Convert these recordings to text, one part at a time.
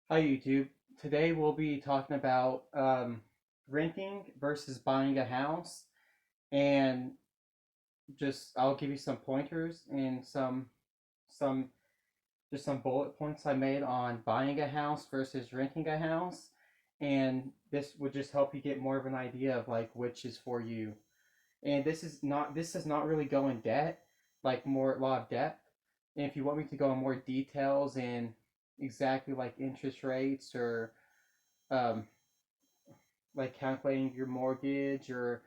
Hi YouTube. Today we'll be talking about renting versus buying a house, and just I'll give you some pointers and some some bullet points I made on buying a house versus renting a house, and this would just help you get more of an idea of like which is for you. And this does not really go in debt, like more a lot of depth. And if you want me to go in more details and exactly like interest rates or um, like calculating your mortgage or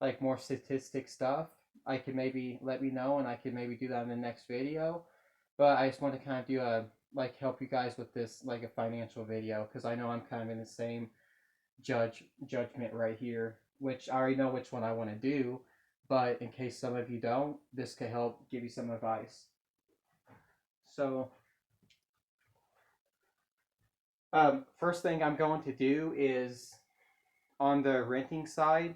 like more statistic stuff, I could maybe let me know and I could maybe do that in the next video. But I just want to kind of do a like help you guys with this like a financial video because I know I'm kind of in the same judgment right here, which I already know which one I want to do. But in case some of you don't, this could help give you some advice. So, first thing I'm going to do is on the renting side,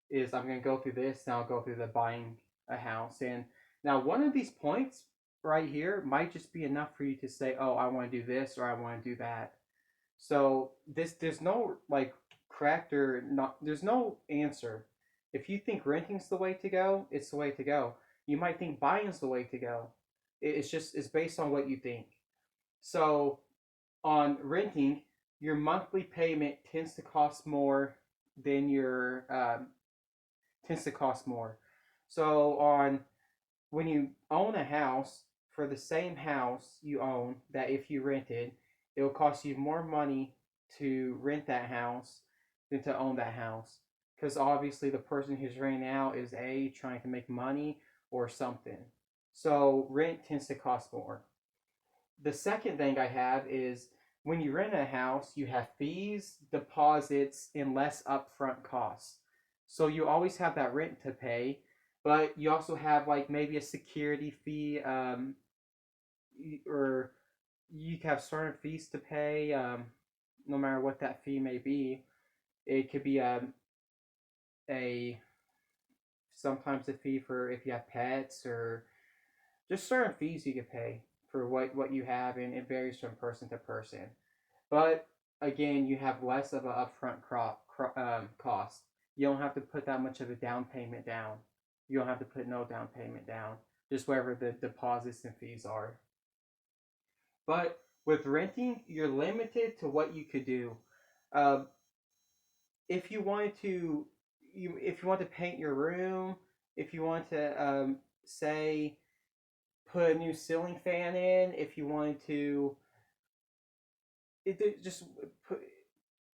is I'm going to go through this and I'll go through the buying a house. And now one of these points right here might just be enough for you to say, oh, I want to do this or I want to do that. So there's no like correct or not, there's no answer. If you think renting's the way to go, it's the way to go. You might think buying's the way to go. It's based on what you think. So on renting, your monthly payment than your tends to cost more. So on when you own a house for the same house you own that if you rented, it will cost you more money to rent that house than to own that house. Because obviously the person who's renting out is a trying to make money or something. So rent tends to cost more. The second thing I have is when you rent a house, you have fees, deposits, and less upfront costs. So you always have that rent to pay, but you also have like maybe a security fee, or you have certain fees to pay, no matter what that fee may be. It could be a sometimes a fee for if you have pets or just certain fees you could pay for what you have, and it varies from person to person. But again, you have less of an upfront cost. You don't have to put that much of a down payment down. You don't have to put no down payment down, just wherever the deposits and fees are. But with renting, you're limited to what you could do. Um, if you wanted to, if you want to paint your room, if you want to say put a new ceiling fan in, if you wanted to just put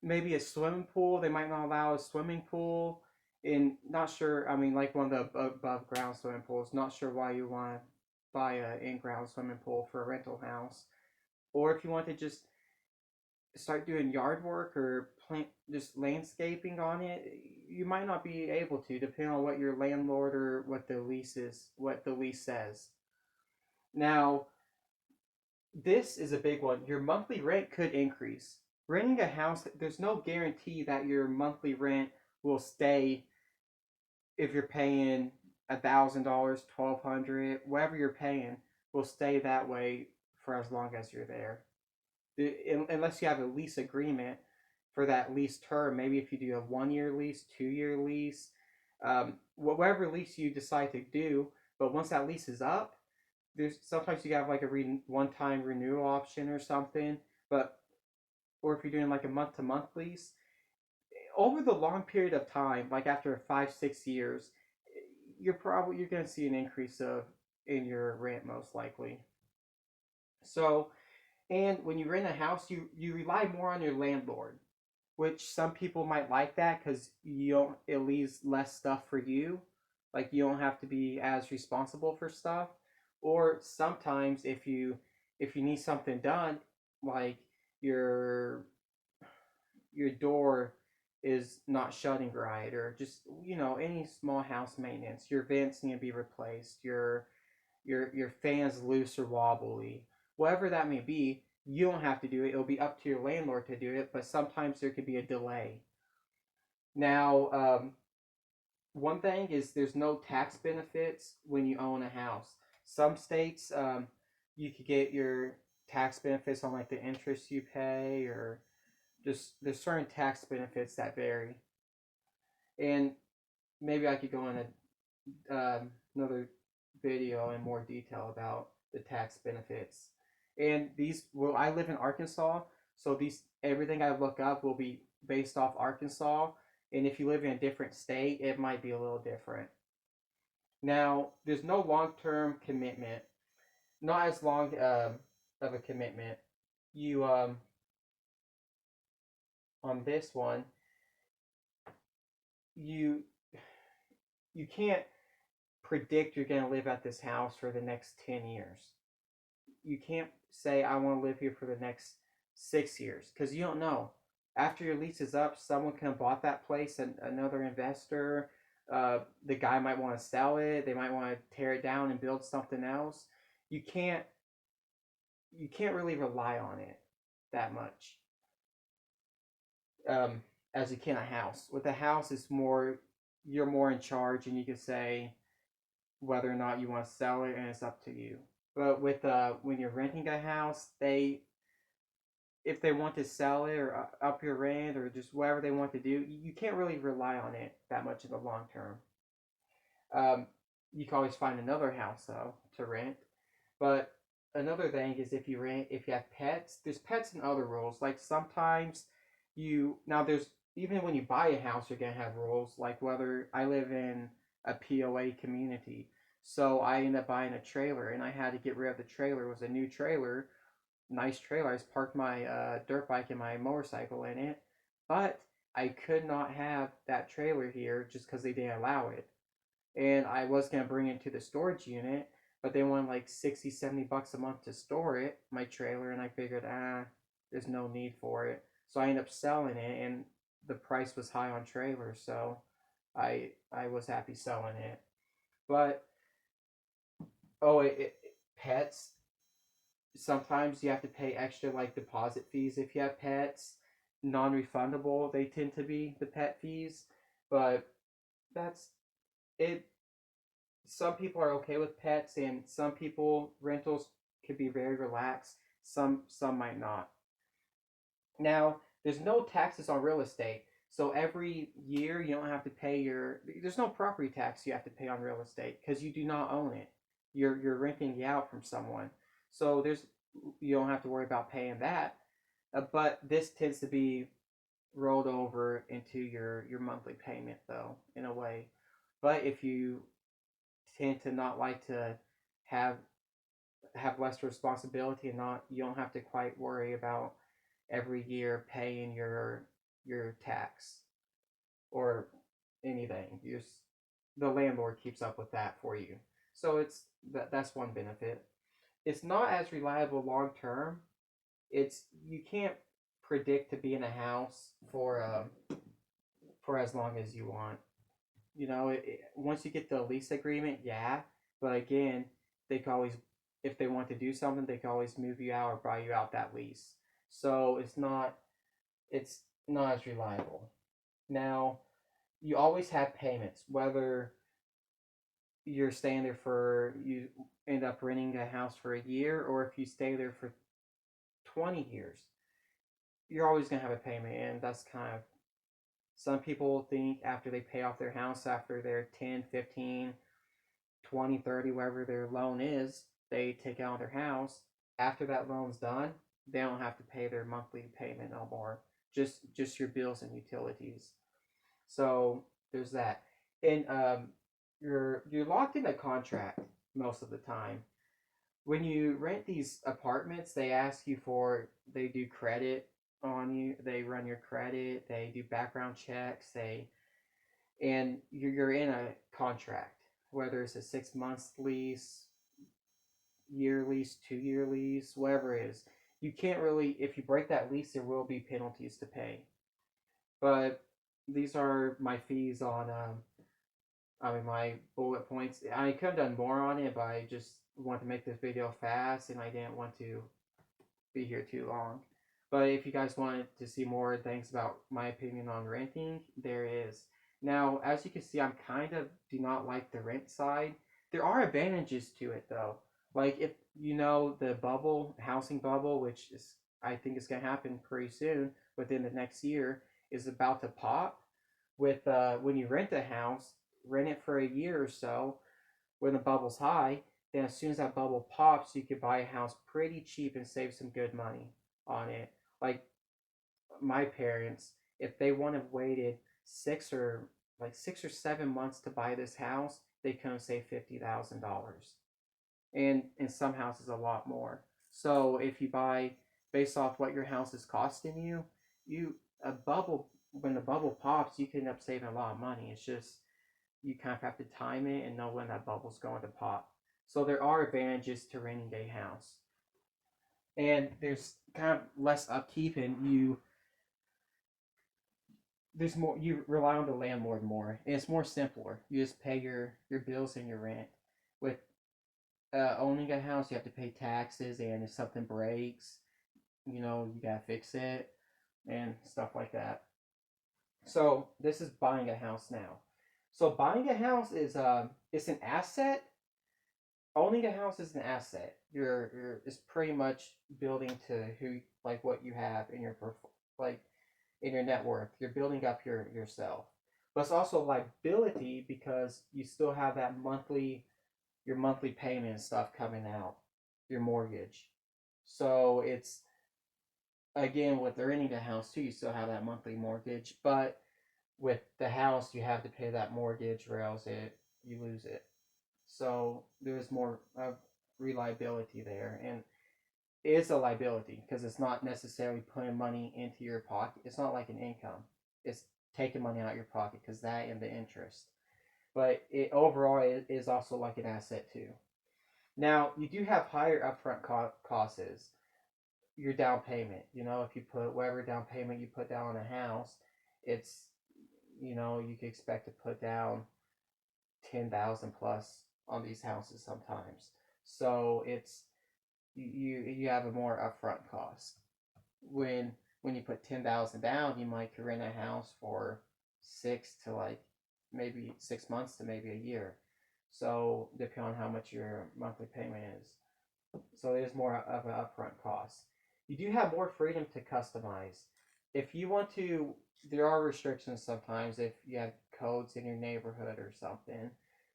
maybe a swimming pool. They might not allow a swimming pool. And not sure. I mean, like one of the above ground swimming pools. Not sure why you want to buy an in ground swimming pool for a rental house, or if you want to just start doing yard work or plant just landscaping on it, you might not be able to, depending on what your landlord or what the lease says. Now, this is a big one. Your monthly rent could increase. Renting a house, there's no guarantee that your monthly rent will stay if you're paying $1,000, 1,200, whatever you're paying will stay that way for as long as you're there. Unless you have a lease agreement for that lease term, maybe if you do a 1 year lease, 2 year lease, whatever lease you decide to do, but once that lease is up, there's sometimes you have like a one time renewal option or something, but or if you're doing like a month to month lease, over the long period of time, like after 5 6 years, you're going to see an increase of in your rent most likely. So, and when you rent a house, you rely more on your landlord, which some people might like that because you don't it leaves less stuff for you, like you don't have to be as responsible for stuff. Or sometimes if you need something done, like your your door is not shutting right, or just any small house maintenance, your vents need to be replaced, your fans loose or wobbly, whatever that may be, you don't have to do it. It'll be up to your landlord to do it, but sometimes there could be a delay. Now, one thing is there's no tax benefits when you own a house. Some states, you could get your tax benefits on like the interest you pay, or just there's certain tax benefits that vary. And maybe I could go on another video in more detail about the tax benefits. And these, well, I live in Arkansas, so these everything I look up will be based off Arkansas. And if you live in a different state, it might be a little different. Now, there's no long-term commitment, not as long of a commitment. You on this one, you you can't predict you're going to live at this house for the next 10 years. You can't say I want to live here for the next 6 years, because you don't know. After your lease is up, someone can have bought that place, and another investor, the guy might want to sell it. They might want to tear it down and build something else. You can't you can't really rely on it that much, as you can a house. With a house, it's more, you're more in charge, and you can say whether or not you want to sell it, and it's up to you. But with when you're renting a house, they, if they want to sell it or up your rent or just whatever they want to do, you can't really rely on it that much in the long term. Um, you can always find another house though to rent. But another thing is, if you rent, if you have pets, there's pets and other rules. Like sometimes you, now there's, even when you buy a house, you're gonna have rules. Like whether, I live in a POA community, so I ended up buying a trailer, and I had to get rid of the trailer. It was a new trailer, nice trailer. I just parked my dirt bike and my motorcycle in it, but I could not have that trailer here just because they didn't allow it. And I was gonna bring it to the storage unit, but they wanted like 60, $70 a month to store it, my trailer, and I figured, there's no need for it. So I ended up selling it, and the price was high on trailers, so I was happy selling it. But oh, pets. Sometimes you have to pay extra, like deposit fees if you have pets. Non-refundable, they tend to be the pet fees, but that's it. Some people are okay with pets, and some people, rentals could be very relaxed. Some might not. Now, there's no taxes on real estate. So every year you don't have to pay your, there's no property tax you have to pay on real estate because you do not own it. You're renting it out from someone. So there's, you don't have to worry about paying that. But this tends to be rolled over into your monthly payment though, in a way. But if you tend to not like to have less responsibility, and not, you don't have to quite worry about every year paying your tax or anything. You just, the landlord keeps up with that for you. So it's that's one benefit. It's not as reliable long term. It's, you can't predict to be in a house for as long as you want. You know, once you get the lease agreement, yeah. But again, they can always, if they want to do something, they can always move you out or buy you out that lease. So it's not as reliable. Now, you always have payments, whether you're staying there for, you end up renting a house for a year, or if you stay there for 20 years, you're always going to have a payment. And that's kind of, some people think after they pay off their house, after their 10, 15, 20, 30, whatever their loan is, they take out their house. After that loan's done, they don't have to pay their monthly payment no more. Just your bills and utilities. So there's that. And you're locked in a contract most of the time. When you rent these apartments, they ask you for, they do credit on you. They run your credit. They do background checks. And you're in a contract, whether it's a 6 month lease, year lease, 2 year lease, whatever it is. You can't really, if you break that lease, there will be penalties to pay. But these are my fees on, I mean, my bullet points. I could have done more on it, but I just want to make this video fast, and I didn't want to be here too long. But if you guys wanted to see more things about my opinion on renting, there is. Now, as you can see, I'm kind of do not like the rent side. There are advantages to it though. Like if you know the bubble, housing bubble, which is I think is going to happen pretty soon within the next year, is about to pop. With when you rent a house, rent it for a year or so when the bubble's high. Then as soon as that bubble pops, you could buy a house pretty cheap and save some good money on it. Like my parents, if they would have waited 6 or 7 months to buy this house, they could have saved $50,000, and in some houses a lot more. So if you buy based off what your house is costing you, you a bubble when the bubble pops, you can end up saving a lot of money. It's just you kind of have to time it and know when that bubble's going to pop. So there are advantages to renting a house, and there's kind of less upkeep, and there's more you rely on the landlord more, and it's more simpler. You just pay your bills and your rent. With owning a house, you have to pay taxes, and if something breaks, you gotta fix it and stuff like that. So this is buying a house now. So buying a house is it's an asset. Owning a house is an asset. You're it's pretty much building to who like what you have in your like in your net worth. You're building up yourself. But it's also liability because you still have that your monthly payment and stuff coming out, your mortgage. So it's again with renting a house too, you still have that monthly mortgage, but with the house you have to pay that mortgage or else you lose it. So there's more reliability there, and it is a liability because it's not necessarily putting money into your pocket. It's not like an income. It's taking money out of your pocket because that and the interest. But it overall it is also like an asset too. Now you do have higher upfront costs. Your down payment. If you put whatever down payment you put down on a house, it's you can expect to put down 10,000 plus on these houses sometimes. So it's you have a more upfront cost. When you put 10,000 down, you might rent a house for 6 months to maybe a year. So depending on how much your monthly payment is, so there's more of an upfront cost. You do have more freedom to customize. If you want to, there are restrictions sometimes if you have codes in your neighborhood or something.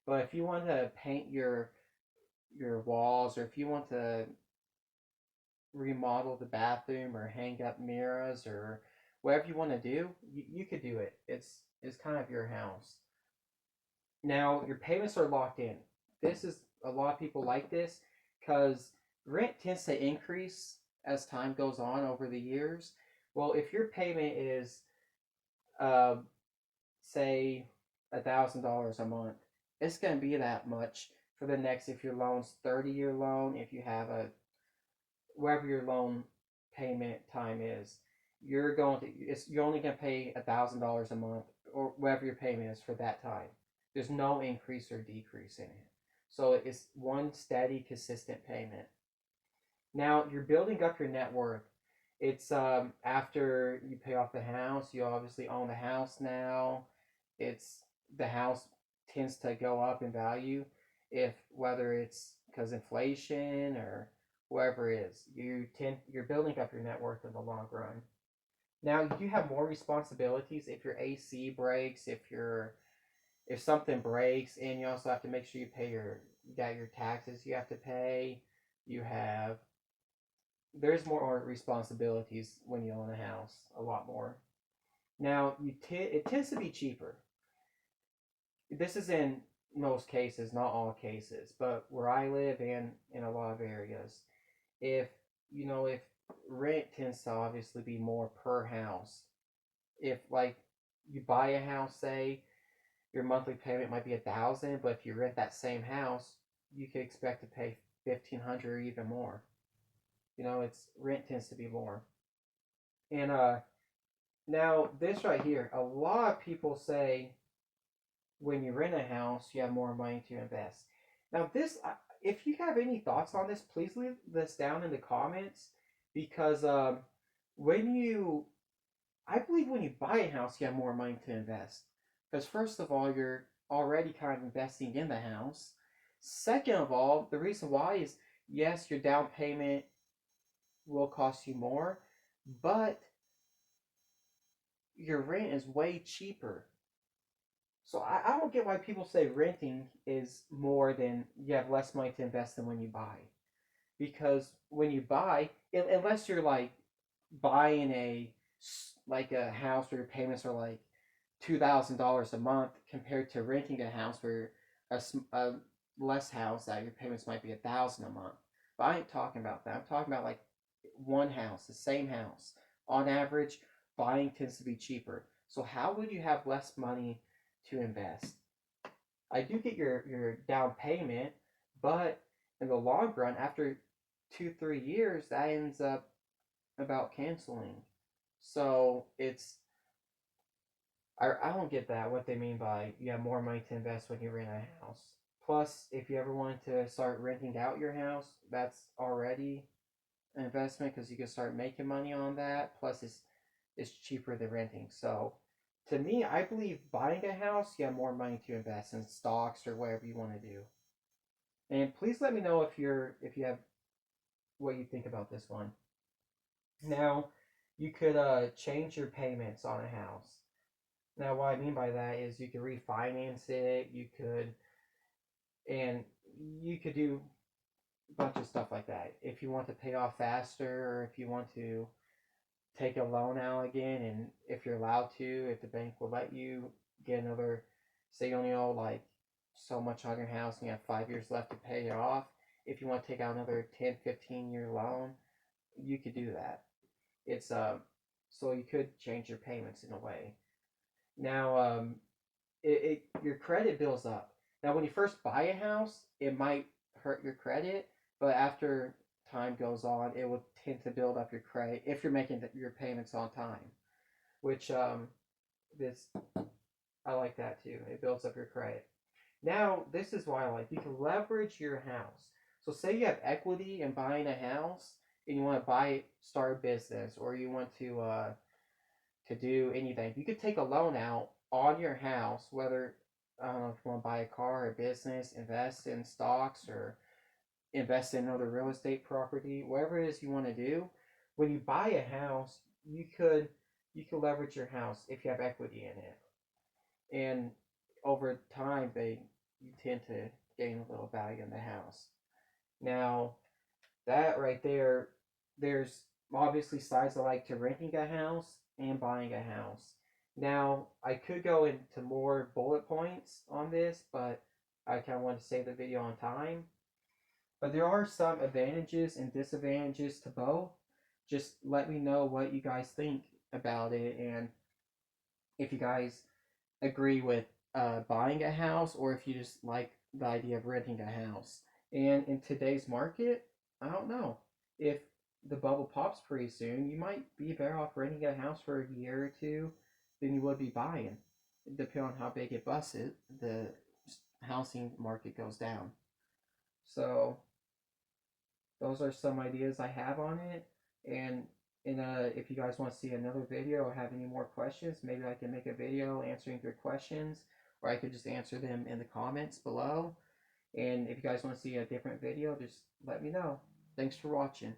But if you want to paint your walls, or if you want to remodel the bathroom or hang up mirrors or whatever you want to do, you could do it. It's kind of your house. Now your payments are locked in. This is a lot of people like this because rent tends to increase as time goes on over the years. Well, if your payment is uh, say $1,000 a month, it's going to be that much for the next. If your loan's 30-year loan, if you have a whatever your loan payment time is, you're only going to pay $1,000 a month or whatever your payment is for that time. There's no increase or decrease in it. So it's one steady, consistent payment. Now you're building up your net worth. It's after you pay off the house, you obviously own the house now. It's the house tends to go up in value if whether it's because inflation or whatever it is. You're building up your net worth in the long run. Now you do have more responsibilities if your AC breaks, if something breaks, and you also have to make sure you got your taxes you have to pay. You have there's more responsibilities when you own a house, a lot more. Now it tends to be cheaper. This is in most cases, not all cases, but where I live and in a lot of areas, if if rent tends to obviously be more per house. If like you buy a house, say your monthly payment might be 1,000, but if you rent that same house, you could expect to pay 1,500 or even more. It's rent tends to be more. And now this right here, a lot of people say when you rent a house, you have more money to invest. Now this, if you have any thoughts on this, please leave this down in the comments because when you, I believe when you buy a house, you have more money to invest. Because first of all, you're already kind of investing in the house. Second of all, the reason why is Yes, your down payment will cost you more, but your rent is way cheaper. So I don't get why people say renting is more than you have less money to invest than when you buy. Because when you buy, unless you're like buying like a house where your payments are like $2,000 a month compared to renting a house where a less house that your payments might be 1,000 a month. But I ain't talking about that. I'm talking about like one house, the same house. On average, buying tends to be cheaper. So how would you have less money to invest? I do get your down payment, but in the long run, after 2 3 years, that ends up about canceling. So I don't get that what they mean by you have more money to invest when you rent a house. Plus, if you ever wanted to start renting out your house, that's already an investment because you can start making money on that. Plus, it's cheaper than renting. So, to me, I believe buying a house, you have more money to invest in stocks or whatever you want to do. And please let me know if you have what you think about this one. Now, you could change your payments on a house. Now, what I mean by that is you could refinance it. And you could do a bunch of stuff like that. If you want to pay off faster, or if you want to take a loan out again, and if you're allowed to, if the bank will let you get another, say you only owe like so much on your house and you have 5 years left to pay it off. If you want to take out another 10 15 year loan, you could do that. It's so you could change your payments in a way. Now, your credit builds up. Now, when you first buy a house, it might hurt your credit, but after time goes on, it will tend to build up your credit if you're making your payments on time. Which this I like that too. It builds up your credit. Now, this is why I like you can leverage your house. So, say you have equity in buying a house, and you want to start a business, or you want to do anything. You could take a loan out on your house, whether I don't know if you want to buy a car or a business, invest in stocks or invest in another real estate property, whatever it is you want to do. When you buy a house, you could leverage your house if you have equity in it, and over time they you tend to gain a little value in the house. Now that right there, there's obviously sides I like to renting a house and buying a house. Now, I could go into more bullet points on this, but I kind of want to save the video on time. But there are some advantages and disadvantages to both. Just let me know what you guys think about it and if you guys agree with buying a house or if you just like the idea of renting a house. And in today's market, I don't know. If the bubble pops pretty soon, you might be better off renting a house for a year or two than you would be buying. Depending on how big it busts, the housing market goes down. So those are some ideas I have on it. And if you guys want to see another video or have any more questions, maybe I can make a video answering your questions, or I could just answer them in the comments below. And if you guys want to see a different video, just let me know. Thanks for watching.